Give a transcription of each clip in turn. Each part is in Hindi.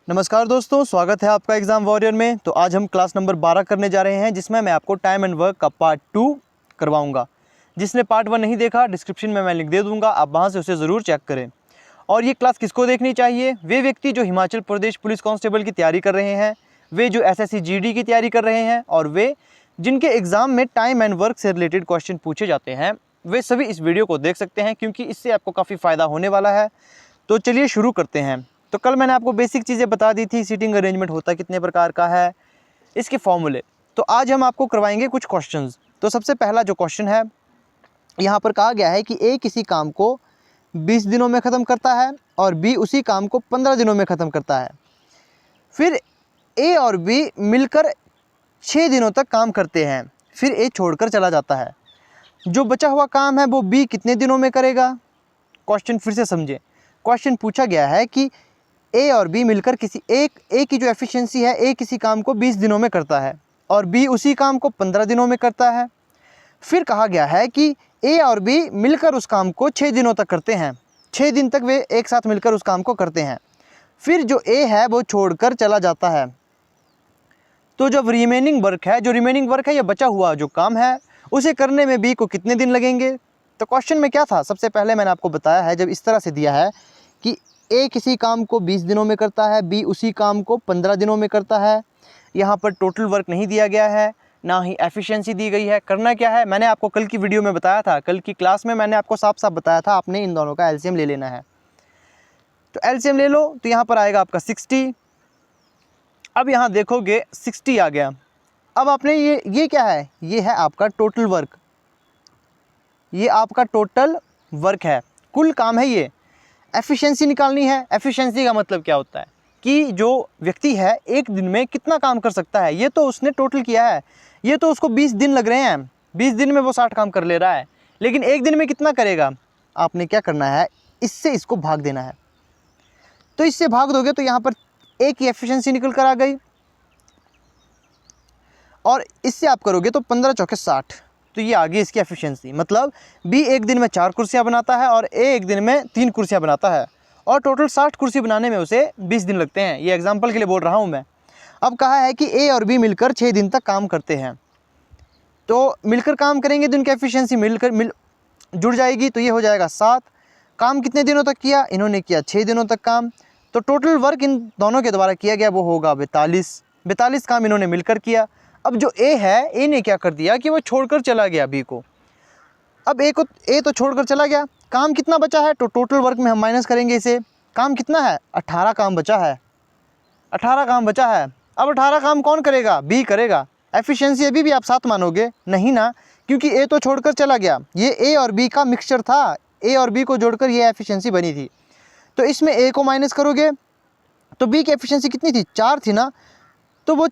नमस्कार दोस्तों, स्वागत है आपका एग्ज़ाम वॉरियर में। तो आज हम क्लास नंबर 12 करने जा रहे हैं, जिसमें मैं आपको टाइम एंड वर्क का पार्ट 2 करवाऊंगा। जिसने पार्ट 1 नहीं देखा, डिस्क्रिप्शन में मैं लिंक दे दूंगा, आप वहां से उसे ज़रूर चेक करें। और ये क्लास किसको देखनी चाहिए? वे व्यक्ति जो हिमाचल प्रदेश पुलिस कांस्टेबल की तैयारी कर रहे हैं, वे जो SSC GD की तैयारी कर रहे हैं, और वे जिनके एग्ज़ाम में टाइम एंड वर्क से रिलेटेड क्वेश्चन पूछे जाते हैं, वे सभी इस वीडियो को देख सकते हैं, क्योंकि इससे आपको काफ़ी फ़ायदा होने वाला है। तो चलिए शुरू करते हैं। तो कल मैंने आपको बेसिक चीज़ें बता दी थी, सीटिंग अरेंजमेंट होता कितने प्रकार का है, इसके फॉर्मूले। तो आज हम आपको करवाएंगे कुछ क्वेश्चंस। तो सबसे पहला जो क्वेश्चन है, यहाँ पर कहा गया है कि ए किसी काम को 20 दिनों में ख़त्म करता है और बी उसी काम को 15 दिनों में ख़त्म करता है। फिर ए और बी मिलकर 6 दिनों तक काम करते हैं, फिर ए छोड़कर चला जाता है। जो बचा हुआ काम है वो बी कितने दिनों में करेगा? क्वेश्चन फिर से समझें। क्वेश्चन पूछा गया है कि ए और बी मिलकर किसी एक ए की जो एफिशिएंसी है, ए किसी काम को 20 दिनों में करता है और बी उसी काम को 15 दिनों में करता है। फिर कहा गया है कि ए और बी मिलकर उस काम को 6 दिनों तक करते हैं, 6 दिन तक वे एक साथ मिलकर उस काम को करते हैं। फिर जो ए है वो छोड़कर चला जाता है। तो जो रिमेनिंग वर्क है या बचा हुआ जो काम है, उसे करने में बी को कितने दिन लगेंगे? तो क्वेश्चन में क्या था, सबसे पहले मैंने आपको बताया है, जब इस तरह से दिया है कि ए किसी काम को 20 दिनों में करता है, बी उसी काम को 15 दिनों में करता है। यहाँ पर टोटल वर्क नहीं दिया गया है, ना ही एफिशिएंसी दी गई है। करना क्या है, मैंने आपको कल की वीडियो में बताया था, कल की क्लास में मैंने आपको साफ साफ बताया था, आपने इन दोनों का एलसीएम ले लेना है। तो एलसीएम ले लो, तो यहाँ पर आएगा आपका 60। अब यहाँ देखोगे 60 आ गया। अब आपने ये क्या है, ये है आपका टोटल वर्क, ये आपका टोटल वर्क है, कुल काम है। ये एफिशिएंसी निकालनी है। एफिशिएंसी का मतलब क्या होता है कि जो व्यक्ति है एक दिन में कितना काम कर सकता है। ये तो उसने टोटल किया है, ये तो उसको 20 दिन लग रहे हैं, 20 दिन में वो 60 काम कर ले रहा है, लेकिन एक दिन में कितना करेगा? आपने क्या करना है, इससे इसको भाग देना है। तो इससे भाग दोगे तो यहाँ पर ए की एफिशिएंसी निकल कर आ गई, और इससे आप करोगे तो 15 चौके 60, तो ये आ गई इसकी एफिशिएंसी। मतलब बी एक दिन में 4 कुर्सियाँ बनाता है और ए एक दिन में 3 कुर्सियाँ बनाता है, और टोटल 60 कुर्सी बनाने में उसे 20 दिन लगते हैं। ये एग्जांपल के लिए बोल रहा हूँ मैं। अब कहा है कि ए और बी मिलकर 6 दिन तक काम करते हैं, तो मिलकर काम करेंगे तो इनकी एफिशिएंसी जुड़ जाएगी, तो ये हो जाएगा 7। काम कितने दिनों तक किया? इन्होंने किया 6 दिनों तक काम, तो टोटल वर्क इन दोनों के द्वारा किया गया वो होगा 42 काम इन्होंने मिलकर किया। अब जो ए है, ए ने क्या कर दिया कि वो छोड़कर चला गया बी को। अब ए तो छोड़कर चला गया, काम कितना बचा है? तो टोटल वर्क में हम माइनस करेंगे इसे। काम कितना है? 18 काम बचा है, 18 काम बचा है। अब 18 काम कौन करेगा? बी करेगा। एफिशिएंसी अभी भी आप 7 मानोगे? नहीं ना, क्योंकि ए तो छोड़कर चला गया। ये ए और बी का मिक्सचर था, ए और बी को जोड़कर ये एफिशिएंसी बनी थी। तो इसमें ए को माइनस करोगे तो बी की एफिशिएंसी कितनी थी? 4 थी ना, तो वो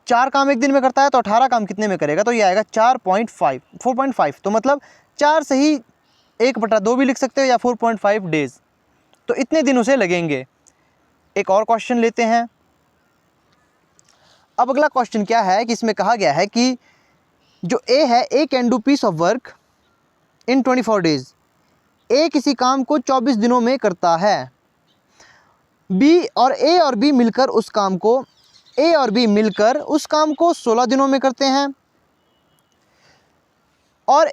4 काम एक दिन में करता है, तो 18 काम कितने में करेगा? तो ये आएगा 4.5। तो मतलब 4 से ही 1/2 भी लिख सकते हो, या 4.5 डेज, तो इतने दिन उसे लगेंगे। एक और क्वेश्चन लेते हैं। अब अगला क्वेश्चन क्या है कि इसमें कहा गया है कि जो ए है, A can do piece of work in 24 days. A किसी काम को 24 दिनों में करता है। बी और ए और बी मिलकर उस काम को 16 दिनों में करते हैं, और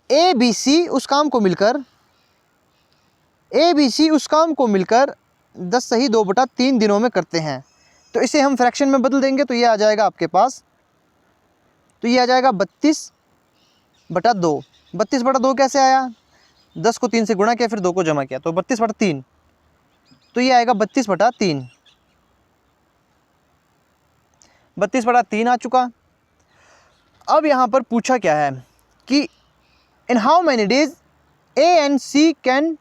ए बी सी उस काम को मिलकर 10 से ही 2/3 दिनों में करते हैं। तो इसे हम फ्रैक्शन में बदल देंगे, तो ये आ जाएगा आपके पास, तो ये आ जाएगा 32/2। 32/2 कैसे आया? 10 को 3 से गुणा किया, फिर 2 को जमा किया, तो 32/3, तो ये आएगा 32/3। 32/3 आ चुका। अब यहाँ पर पूछा क्या है कि in how many days A and C can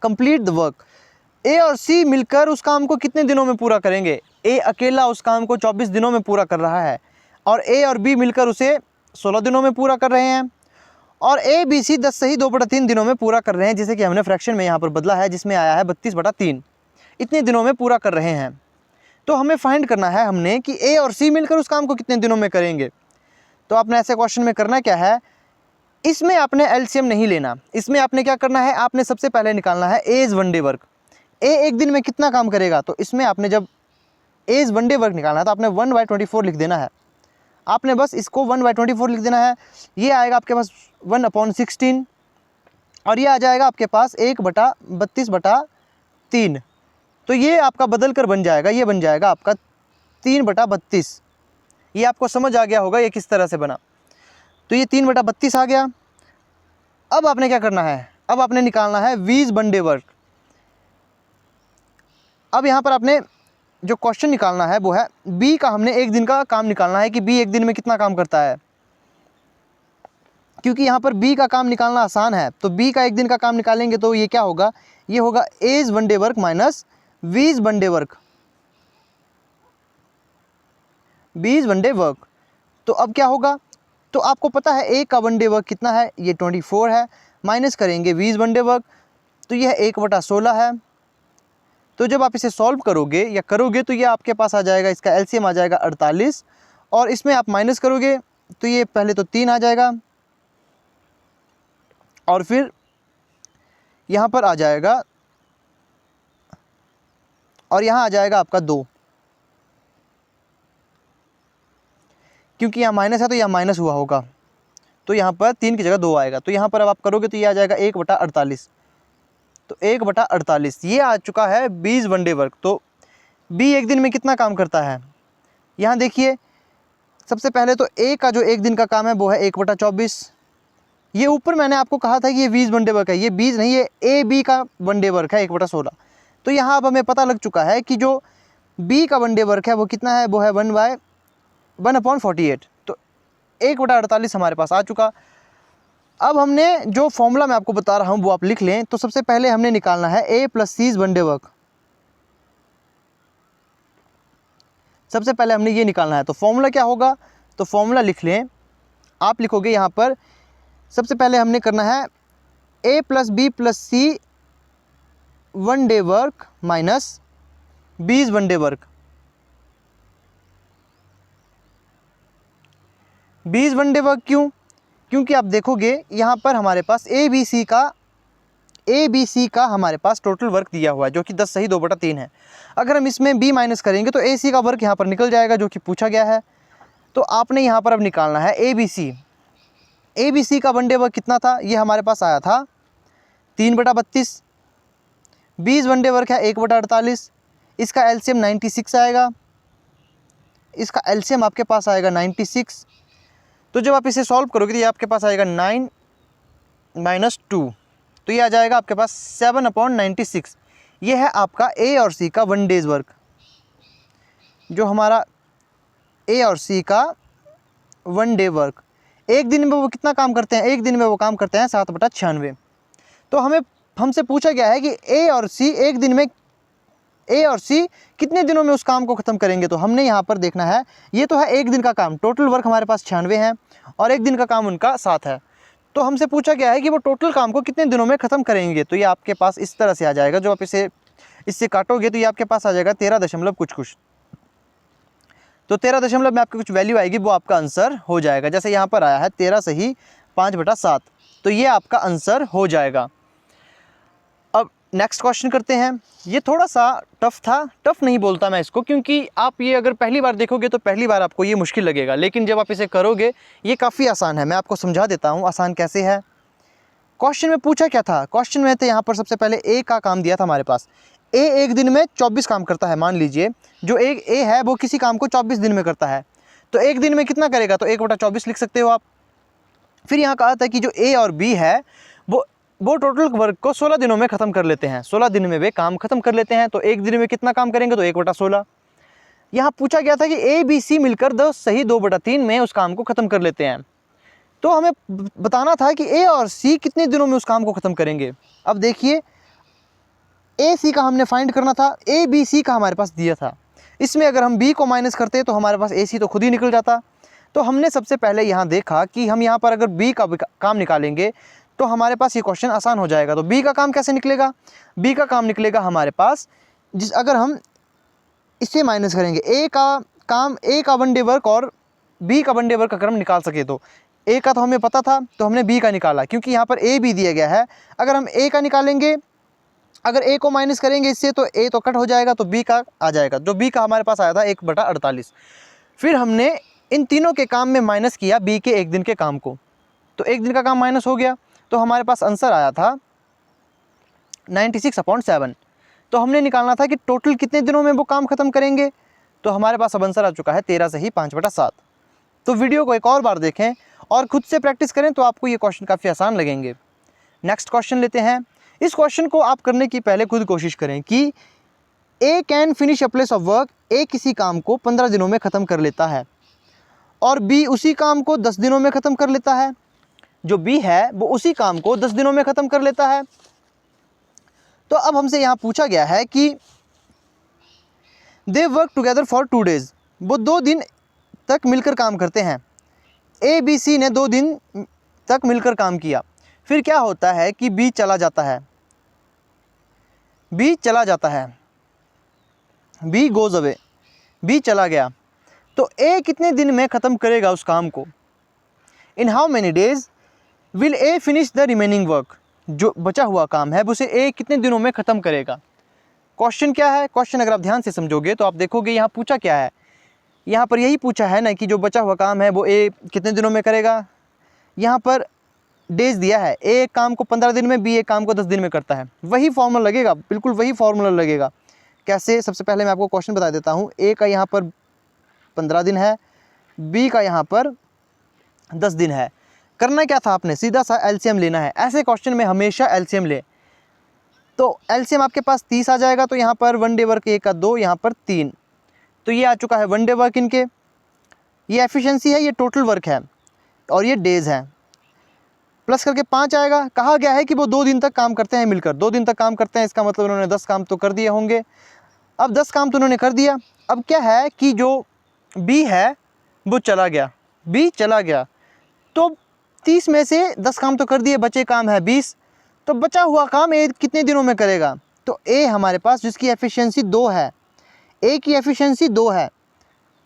complete the work. A और सी मिलकर उस काम को कितने दिनों में पूरा करेंगे? ए अकेला उस काम को 24 दिनों में पूरा कर रहा है, और ए और बी मिलकर उसे 16 दिनों में पूरा कर रहे हैं, और ए बी सी 10 से ही 2/3 दिनों में पूरा कर रहे हैं, जिसे कि हमने फ्रैक्शन में यहाँ पर बदला है, जिसमें आया है 32/3। इतने दिनों में पूरा कर रहे हैं। तो हमें फाइंड करना है हमने कि ए और सी मिलकर उस काम को कितने दिनों में करेंगे। तो आपने ऐसे क्वेश्चन में करना क्या है, इसमें आपने एलसीएम नहीं लेना। इसमें आपने क्या करना है, आपने सबसे पहले निकालना है ए इज़ 1 डे वर्क। ए एक दिन में कितना काम करेगा, तो इसमें आपने जब एज वन डे वर्क निकालना है तो आपने 1/24 लिख देना है। आपने बस इसको 1/24 लिख देना है। ये आएगा आपके पास 1/16 और ये आ जाएगा आपके पास 1/32/3। तो ये आपका बदल कर बन जाएगा, ये बन जाएगा आपका 3/32। ये आपको समझ आ गया होगा ये किस तरह से बना। तो ये 3/32 आ गया। अब आपने क्या करना है, अब आपने निकालना है 20 वन डे वर्क। अब यहाँ पर आपने जो क्वेश्चन निकालना है वो है बी का, हमने एक दिन का काम निकालना है कि बी एक दिन में कितना काम करता है। क्योंकि यहाँ पर बी का काम निकालना आसान है, तो बी का एक दिन का काम निकालेंगे तो ये क्या होगा, ये होगा A's one day work minus 20 one day work, 20 one day work. तो अब क्या होगा, तो आपको पता है ए का वन डे वर्क कितना है, ये 24 है, माइनस करेंगे 20 वन डे वर्क, तो यह 1/16 है। तो जब आप इसे सॉल्व करोगे या करोगे तो ये आपके पास आ जाएगा, इसका एलसीएम आ जाएगा 48 और इसमें आप माइनस करोगे तो ये पहले तो 3 आ जाएगा और फिर यहाँ पर आ जाएगा और यहाँ आ जाएगा आपका 2, क्योंकि यहाँ माइनस है तो यहाँ माइनस हुआ होगा, तो यहाँ पर 3 की जगह 2 आएगा। तो यहाँ पर अब आप करोगे तो ये आ जाएगा 1/48। तो 1/48 ये आ चुका है 20 वन डे वर्क। तो बी एक दिन में कितना काम करता है, यहाँ देखिए सबसे पहले तो ए का जो एक दिन का काम है वो है 1/24। ये ऊपर मैंने आपको कहा था कि ये 20 वन डे वर्क है, ये 20 नहीं, ये ए बी का वन डे वर्क है 1/16। तो यहाँ अब हमें पता लग चुका है कि जो बी का वन डे वर्क है वो कितना है, वो है 1/48। तो 1/48 हमारे पास आ चुका। अब हमने जो फॉर्मूला मैं आपको बता रहा हूँ वो आप लिख लें। तो सबसे पहले हमने निकालना है A plus C one day work, सबसे पहले हमने ये निकालना है। तो फॉर्मूला क्या होगा, तो फॉर्मूला लिख लें, आप लिखोगे यहाँ पर सबसे पहले हमने करना है A plus B plus C one day work minus 20 one day work. 20 one day work क्यों, क्योंकि आप देखोगे यहाँ पर हमारे पास ए बी सी का हमारे पास टोटल वर्क दिया हुआ है जो कि 10 सही 2/3 है। अगर हम इसमें बी माइनस करेंगे तो ए सी का वर्क यहाँ पर निकल जाएगा जो कि पूछा गया है। तो आपने यहाँ पर अब निकालना है ए बी सी का वन डे वर्क कितना था, ये हमारे पास आया था 3/32। 20 वन डे वर्क है 1/48, इसका एलसीएम 96 आएगा, इसका एलसीएम आपके पास आएगा 96। तो जब आप इसे सॉल्व करोगे तो ये आपके पास आएगा 9 - 2, तो ये आ जाएगा आपके पास 7/96। ये है आपका ए और सी का वन डेज वर्क। जो हमारा ए और सी का वन डे वर्क, एक दिन में वो कितना काम करते हैं, एक दिन में वो काम करते हैं 7/96। तो हमसे पूछा गया है कि ए और सी कितने दिनों में उस काम को ख़त्म करेंगे। तो हमने यहाँ पर देखना है, ये तो है एक दिन का काम, टोटल वर्क हमारे पास 96 है और एक दिन का काम उनका 7 है। तो हमसे पूछा गया है कि वो टोटल काम को कितने दिनों में ख़त्म करेंगे। तो ये आपके पास इस तरह से आ जाएगा, जो आप इससे काटोगे तो ये आपके पास आ जाएगा 13 दशमलव कुछ। तो 13 दशमलव में आपकी कुछ वैल्यू आएगी, वो आपका आंसर हो जाएगा। जैसे यहाँ पर आया है 13 सही 5/7, तो ये आपका आंसर हो जाएगा। अब नेक्स्ट क्वेश्चन करते हैं। ये थोड़ा सा टफ था, टफ नहीं बोलता मैं इसको, क्योंकि आप ये अगर पहली बार देखोगे तो पहली बार आपको ये मुश्किल लगेगा, लेकिन जब आप इसे करोगे ये काफ़ी आसान है। मैं आपको समझा देता हूँ आसान कैसे है। क्वेश्चन में पूछा क्या था, क्वेश्चन में तो यहाँ पर सबसे पहले ए का काम दिया था हमारे पास। ए एक दिन में 24 काम करता है, मान लीजिए जो एक ए है वो किसी काम को 24 दिन में करता है, तो एक दिन में कितना करेगा, तो 1/24 लिख सकते हो आप। फिर यहाँ कहा था कि जो ए और बी है वो टोटल वर्क को 16 दिनों में ख़त्म कर लेते हैं, 16 दिन में वे काम ख़त्म कर लेते हैं। तो एक दिन में कितना काम करेंगे, तो 1/16। यहाँ पूछा गया था कि ए बी सी मिलकर 10 सही 2/3 में उस काम को ख़त्म कर लेते हैं। तो हमें बताना था कि ए और सी कितने दिनों में उस काम को ख़त्म करेंगे। अब देखिए ए सी का हमने फाइंड करना था, ए बी सी का हमारे पास दिया था, इसमें अगर हम बी को माइनस करते तो हमारे पास ए सी तो खुद ही निकल जाता। तो हमने सबसे पहले यहाँ देखा कि हम यहाँ पर अगर बी का काम निकालेंगे तो हमारे पास ये क्वेश्चन आसान हो जाएगा। तो बी का काम कैसे निकलेगा, बी का काम निकलेगा हमारे पास अगर हम इससे माइनस करेंगे ए का वन डे वर्क और बी का वन डे वर्क अगर हम निकाल सके। तो ए का तो हमें पता था, तो हमने बी का निकाला, क्योंकि यहाँ पर ए बी दिया गया है। अगर हम ए का निकालेंगे अगर a को माइनस करेंगे इससे तो a तो कट हो जाएगा, तो b का आ जाएगा, जो b का हमारे पास आया था 1/48। फिर हमने इन तीनों के काम में माइनस किया b के एक दिन के काम को, तो एक दिन का काम माइनस हो गया, तो हमारे पास आंसर आया था 96/7। तो हमने निकालना था कि टोटल कितने दिनों में वो काम ख़त्म करेंगे, तो हमारे पास अब आंसर आ चुका है 13 से ही 5/7। तो वीडियो को एक और बार देखें और खुद से प्रैक्टिस करें तो आपको ये क्वेश्चन काफ़ी आसान लगेंगे। नेक्स्ट क्वेश्चन लेते हैं। इस क्वेश्चन को आप करने की पहले खुद कोशिश करें कि A can finish a place of work, A किसी काम को 15 दिनों में ख़त्म कर लेता है और बी उसी काम को 10 दिनों में ख़त्म कर लेता है। जो बी है वो उसी काम को 10 दिनों में ख़त्म कर लेता है। तो अब हमसे यहाँ पूछा गया है कि they work together for 2 days, वो 2 दिन तक मिलकर काम करते हैं। ए बी सी ने 2 दिन तक मिलकर काम किया। फिर क्या होता है कि बी चला जाता है, बी चला जाता है, बी गोज अवे, बी चला गया। तो ए कितने दिन में ख़त्म करेगा उस काम को? इन how many days will A finish the remaining work, जो बचा हुआ काम है उसे ए कितने दिनों में ख़त्म करेगा। क्वेश्चन क्या है? क्वेश्चन अगर आप ध्यान से समझोगे तो आप देखोगे यहाँ पूछा क्या है, यहाँ पर यही पूछा है ना कि जो बचा हुआ काम है वो ए कितने दिनों में करेगा। यहाँ पर डेज दिया है, ए एक काम को 15 दिन में, बी एक काम को 10 दिन में करता है। वही फॉर्मूला लगेगा, बिल्कुल वही फॉर्मूला लगेगा। कैसे? सबसे पहले मैं आपको क्वेश्चन बता देता हूँ। ए का यहाँ पर 15 दिन है, बी का यहाँ पर 10 दिन है। करना क्या था आपने? सीधा सा एलसीएम लेना है। ऐसे क्वेश्चन में हमेशा एलसीएम ले। तो एलसीएम आपके पास 30 आ जाएगा, तो यहाँ पर 1 डे वर्क ए का 2, यहाँ पर 3, तो ये आ चुका है 1 डे वर्क इनके। ये एफिशिएंसी है, ये टोटल वर्क है और ये डेज है। प्लस करके 5 आएगा। कहा गया है कि वो 2 दिन तक काम करते हैं मिलकर, 2 दिन तक काम करते हैं, इसका मतलब उन्होंने 10 काम तो कर दिए होंगे। अब 10 काम तो उन्होंने कर दिया। अब क्या है कि जो बी है वो चला गया, बी चला गया, तो 30 में से 10 काम तो कर दिए, बचे काम है 20, तो बचा हुआ काम ए कितने दिनों में करेगा? तो ए हमारे पास जिसकी एफिशिएंसी 2 है, ए की एफिशिएंसी 2 है,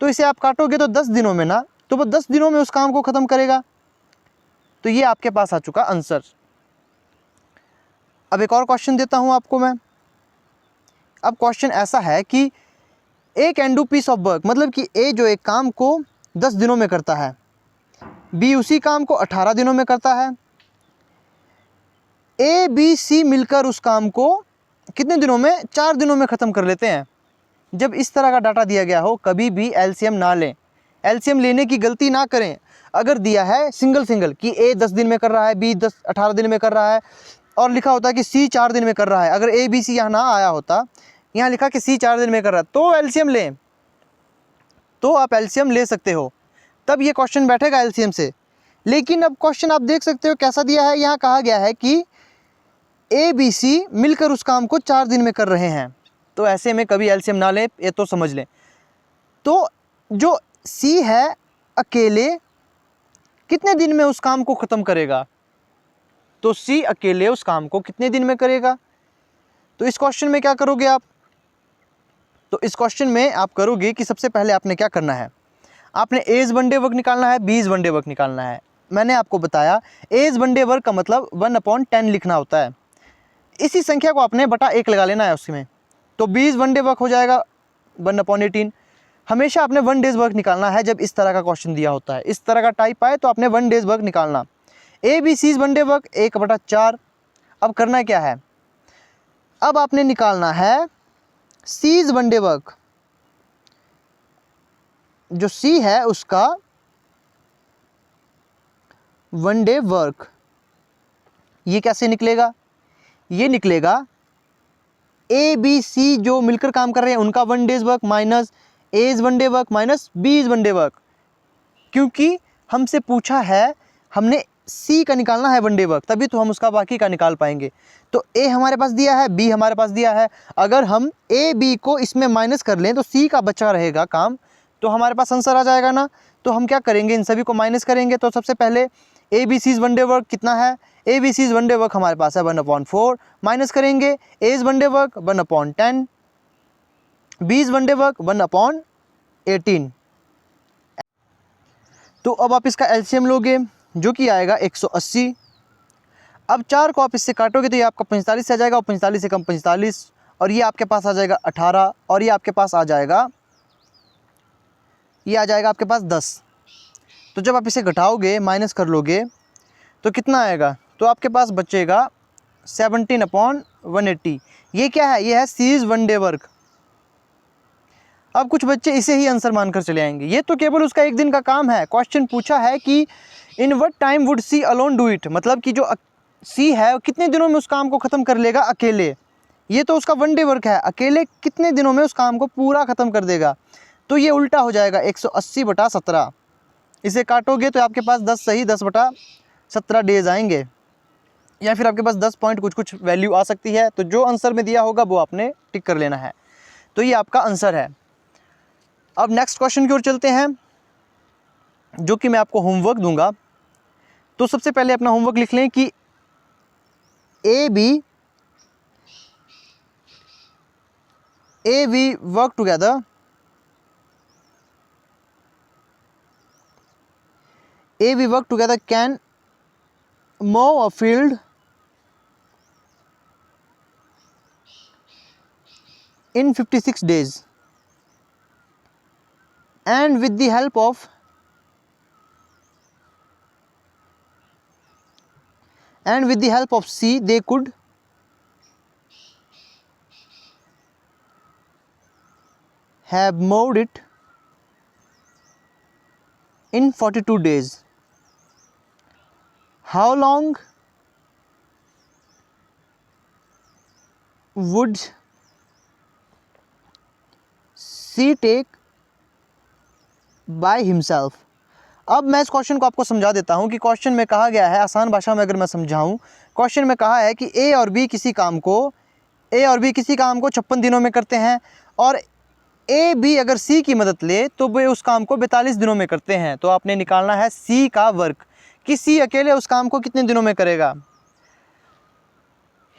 तो इसे आप काटोगे तो 10 दिनों में ना, तो वो 10 दिनों में उस काम को ख़त्म करेगा। तो ये आपके पास आ चुका आंसर। अब एक और क्वेश्चन देता हूँ आपको मैं। अब क्वेश्चन ऐसा है कि A can do piece of work, मतलब कि ए जो एक काम को 10 दिनों में करता है, बी उसी काम को 18 दिनों में करता है। ए बी सी मिलकर उस काम को कितने दिनों में? 4 दिनों में ख़त्म कर लेते हैं। जब इस तरह का डाटा दिया गया हो कभी भी एलसीएम ना लें, एलसीएम लेने की गलती ना करें। अगर दिया है सिंगल सिंगल कि ए 10 दिन में कर रहा है, बी 18 दिन में कर रहा है, और लिखा होता है कि सी 4 दिन में कर रहा है, अगर ए बी सी यहाँ ना आया होता, यहाँ लिखा कि सी 4 दिन में कर रहा है, तो एलसीएम लें, तो आप एलसीएम ले सकते हो, तब ये क्वेश्चन बैठेगा एलसीएम से। लेकिन अब क्वेश्चन आप देख सकते हो कैसा दिया है। यहाँ कहा गया है कि ए बी सी मिलकर उस काम को 4 दिन में कर रहे हैं, तो ऐसे में कभी एलसीएम ना लें, ये तो समझ लें। तो जो सी है अकेले कितने दिन में उस काम को ख़त्म करेगा? तो सी अकेले उस काम को कितने दिन में करेगा? तो इस क्वेश्चन में क्या करोगे आप? तो इस क्वेश्चन में आप करोगे कि सबसे पहले आपने क्या करना है, आपने एज 1 डे वर्क निकालना है, बीज 1 डे वर्क निकालना है। मैंने आपको बताया एज 1 डे वर्क का मतलब 1/10 लिखना होता है। इसी संख्या को आपने बटा 1 लगा लेना है उसमें, तो बीज 1 डे वर्क हो जाएगा 1/18। हमेशा आपने 1 डेज वर्क निकालना है जब इस तरह का क्वेश्चन दिया होता है, इस तरह का टाइप आए तो आपने 1 डेज वर्क निकालना। A B C's 1 day work 1/4। अब करना क्या है? अब आपने निकालना है सीज 1 डे वर्क, जो सी है उसका 1 डे वर्क। ये कैसे निकलेगा? ये निकलेगा ए बी सी जो मिलकर काम कर रहे हैं उनका 1 day's work minus A's 1 day work minus B's 1 day work, क्योंकि हमसे पूछा है, हमने सी का निकालना है 1 डे वर्क, तभी तो हम उसका बाकी का निकाल पाएंगे। तो ए हमारे पास दिया है, बी हमारे पास दिया है, अगर हम ए बी को इसमें माइनस कर लें तो सी का बचा रहेगा काम, तो हमारे पास आंसर आ जाएगा ना। तो हम क्या करेंगे, इन सभी को माइनस करेंगे। तो सबसे पहले A B C's 1 day work कितना है? A B C's 1 day work हमारे पास है 1/4, माइनस करेंगे एज 1 डे वर्क 1/10, बीज 1 डे वर्क 1/18। तो अब आप इसका एलसीएम लोगे जो कि आएगा 180। अब 4 को आप इससे काटोगे तो ये आपका 45 से आ जाएगा, और 45 से कम 45, और ये आपके पास आ जाएगा 18, और ये आपके पास आ जाएगा, ये आ जाएगा आपके पास 10। तो जब आप इसे घटाओगे, माइनस कर लोगे, तो कितना आएगा, तो आपके पास बचेगा 17/180। ये क्या है, ये है सी इज़ 1 डे वर्क। अब कुछ बच्चे इसे ही आंसर मानकर चले आएंगे, ये तो केवल उसका एक दिन का काम है। क्वेश्चन पूछा है कि in what time would C alone do it, मतलब कि जो सी है वो कितने दिनों में उस काम को ख़त्म कर लेगा अकेले। ये तो उसका 1 डे वर्क है, अकेले कितने दिनों में उस काम को पूरा ख़त्म कर देगा। तो ये उल्टा हो जाएगा 180/17। इसे काटोगे तो आपके पास 10 सही 10/17 डेज आएंगे, या फिर आपके पास 10 पॉइंट कुछ वैल्यू आ सकती है। तो जो आंसर में दिया होगा वो आपने टिक कर लेना है। तो ये आपका आंसर है। अब नेक्स्ट क्वेश्चन की ओर चलते हैं, जो कि मैं आपको होमवर्क दूंगा। तो सबसे पहले अपना होमवर्क लिख लें कि A B work together, we work together can mow a field in 56 days, and with the help of C they could have mowed it in 42 days. How long would C take by himself? अब मैं इस क्वेश्चन को आपको समझा देता हूं कि क्वेश्चन में कहा गया है, आसान भाषा में अगर मैं समझाऊं, क्वेश्चन में कहा है कि ए और बी किसी काम को 56 दिनों में करते हैं, और ए बी अगर सी की मदद ले तो वे उस काम को 42 दिनों में करते हैं। तो आपने निकालना है सी का वर्क, कि सी अकेले उस काम को कितने दिनों में करेगा।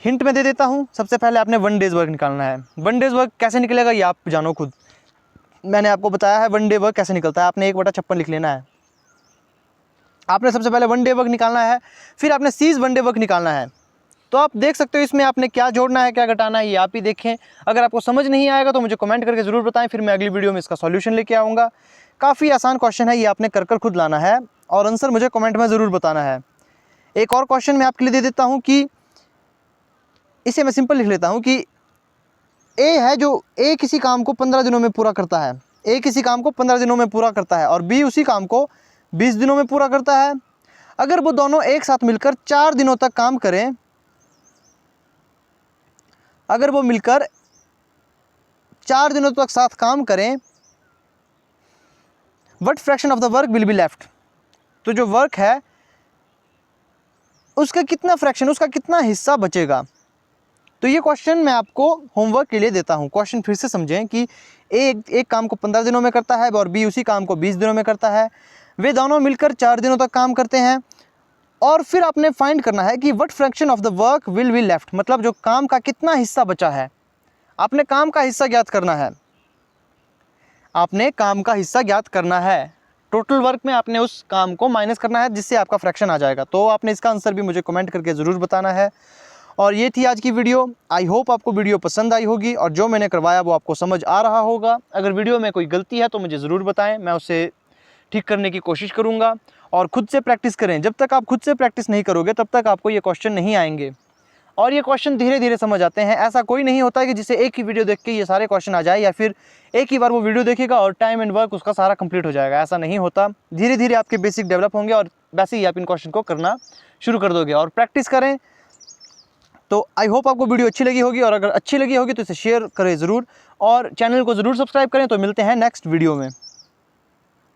हिंट में दे देता हूं, सबसे पहले आपने 1 डेज वर्क निकालना है। 1 डेज वर्क कैसे निकलेगा ये आप जानो खुद, मैंने आपको बताया है 1 डे वर्क कैसे निकलता है। आपने 1/56 लिख लेना है। आपने सबसे पहले 1 डे वर्क निकालना है, फिर आपने सीज 1 डे वर्क निकालना है। तो आप देख सकते हो इसमें आपने क्या जोड़ना है क्या घटाना है, ये आप ही देखें। अगर आपको समझ नहीं आएगा तो मुझे कमेंट करके ज़रूर बताएं, फिर मैं अगली वीडियो में इसका सॉल्यूशन लेके आऊँगा। काफ़ी आसान क्वेश्चन है, ये आपने कर खुद लाना है, और आंसर मुझे कमेंट में ज़रूर बताना है। एक और क्वेश्चन मैं आपके लिए दे देता हूँ कि इसे मैं सिंपल लिख लेता हूँ कि ए है, जो ए किसी काम को 15 दिनों में पूरा करता है, ए किसी काम को 15 दिनों में पूरा करता है, और बी उसी काम को 20 दिनों में पूरा करता है। अगर वो दोनों एक साथ मिलकर 4 दिनों तक काम करें, अगर वो मिलकर 4 दिनों तक साथ काम करें, what fraction of the work will be left, तो जो वर्क है उसका कितना फ्रैक्शन, उसका कितना हिस्सा बचेगा। तो ये क्वेश्चन मैं आपको होमवर्क के लिए देता हूँ। क्वेश्चन फिर से समझें कि एक काम को 15 दिनों में करता है और बी उसी काम को 20 दिनों में करता है। वे दोनों मिलकर 4 दिनों तक काम करते हैं, और फिर आपने फाइंड करना है कि what fraction of the work will be left, मतलब जो काम का कितना हिस्सा बचा है। आपने काम का हिस्सा ज्ञात करना है, आपने काम का हिस्सा ज्ञात करना है। टोटल वर्क में आपने उस काम को माइनस करना है, जिससे आपका फ्रैक्शन आ जाएगा। तो आपने इसका आंसर भी मुझे कमेंट करके ज़रूर बताना है। और ये थी आज की वीडियो। आई होप आपको वीडियो पसंद आई होगी, और जो मैंने करवाया वो आपको समझ आ रहा होगा। अगर वीडियो में कोई गलती है तो मुझे ज़रूर बताएं, मैं उसे ठीक करने की कोशिश करूँगा। और खुद से प्रैक्टिस करें, जब तक आप खुद से प्रैक्टिस नहीं करोगे तब तक आपको ये क्वेश्चन नहीं आएंगे, और ये क्वेश्चन धीरे धीरे समझ आते हैं। ऐसा कोई नहीं होता है कि जिसे एक ही वीडियो देख के ये सारे क्वेश्चन आ जाए, या फिर एक ही बार वो वीडियो देखेगा और टाइम एंड वर्क उसका सारा कंप्लीट हो जाएगा। ऐसा नहीं होता, धीरे धीरे आपके बेसिक डेवलप होंगे, और वैसे ही आप इन क्वेश्चन को करना शुरू कर दोगे। और प्रैक्टिस करें। तो आई होप आपको वीडियो अच्छी लगी होगी, और अगर अच्छी लगी होगी तो इसे शेयर करें ज़रूर, और चैनल को ज़रूर सब्सक्राइब करें। तो मिलते हैं नेक्स्ट वीडियो में।